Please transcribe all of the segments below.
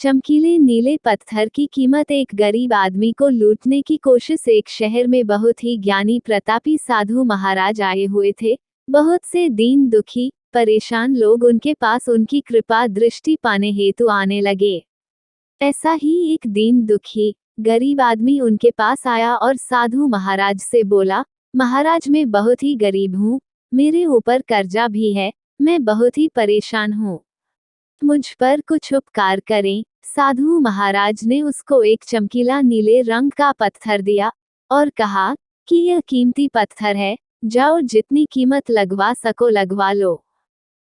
चमकीले नीले पत्थर की कीमत। एक गरीब आदमी को लूटने की कोशिश। एक शहर में बहुत ही ज्ञानी प्रतापी साधु महाराज आए हुए थे। बहुत से दीन दुखी परेशान लोग उनके पास उनकी कृपा दृष्टि पाने हेतु आने लगे। ऐसा ही एक दीन दुखी गरीब आदमी उनके पास आया और साधु महाराज से बोला, महाराज मैं बहुत ही गरीब हूँ, मेरे ऊपर कर्जा भी है, मैं बहुत ही परेशान हूँ, मुझ पर कुछ उपकार करें। साधु महाराज ने उसको एक चमकीला नीले रंग का पत्थर दिया और कहा कि यह कीमती पत्थर है, जाओ जितनी कीमत लगवा सको लगवा लो।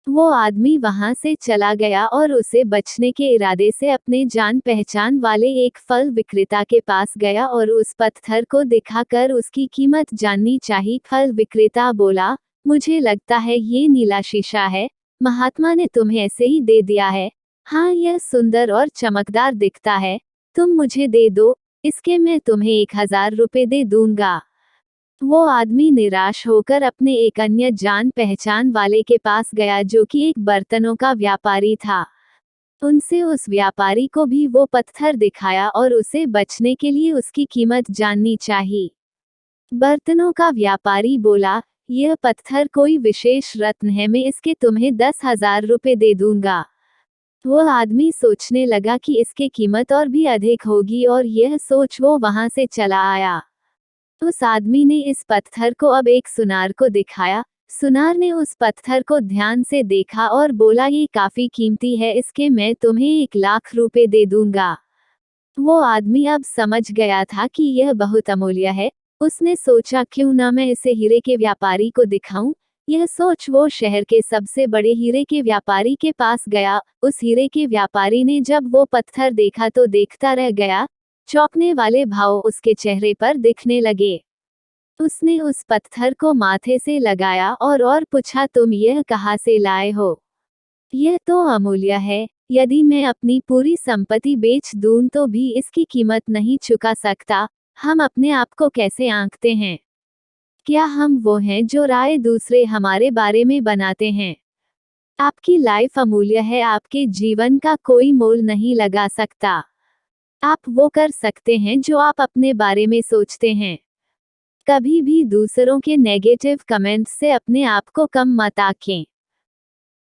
वो आदमी वहां से चला गया और उसे बचने के इरादे से अपने जान पहचान वाले एक फल विक्रेता के पास गया और उस पत्थर को दिखाकर उसकी कीमत जाननी चाहिए। फल विक्रेता बोला, मुझे लगता है ये नीला शीशा है, महात्मा ने तुम्हें ऐसे ही दे दिया है। हाँ, यह सुंदर और चमकदार दिखता है, तुम मुझे दे दो, इसके मैं तुम्हें 1000 रुपए दे दूंगा। वो आदमी निराश होकर अपने एक अन्य जान पहचान वाले के पास गया जो कि एक बर्तनों का व्यापारी था। उनसे उस व्यापारी को भी वो पत्थर दिखाया और उसे बचने के लिए उसकी कीमत जाननी चाहिए। बर्तनों का व्यापारी बोला, यह पत्थर कोई विशेष रत्न है, मैं इसके तुम्हें 10,000 रुपए दे दूंगा। वो आदमी सोचने लगा कि इसकी कीमत और भी अधिक होगी और यह सोच वो वहां से चला आया। उस आदमी ने इस पत्थर को अब एक सुनार को दिखाया। सुनार ने उस पत्थर को ध्यान से देखा और बोला, ये काफी कीमती है, इसके मैं तुम्हें 1,00,000 रुपए दे दूंगा। वो आदमी अब समझ गया था कि यह बहुत अमूल्य है। उसने सोचा क्यों ना मैं इसे हीरे के व्यापारी को दिखाऊं। यह सोच वो शहर के सबसे बड़े हीरे के व्यापारी के पास गया। उस हीरे के व्यापारी ने जब वो पत्थर देखा तो देखता रह गया। चौंकने वाले भाव उसके चेहरे पर दिखने लगे। उसने उस पत्थर को माथे से लगाया और पूछा, तुम यह कहाँ से लाए हो? यह तो अमूल्य है, यदि मैं अपनी पूरी संपत्ति बेच दूं तो भी इसकी कीमत नहीं चुका सकता। हम अपने आप को कैसे आंकते हैं? क्या हम वो हैं जो राय दूसरे हमारे बारे में बनाते हैं? आपकी लाइफ अमूल्य है, आपके जीवन का कोई मोल नहीं लगा सकता। आप वो कर सकते हैं जो आप अपने बारे में सोचते हैं। कभी भी दूसरों के नेगेटिव कमेंट्स से अपने आप को कम मत आंकें।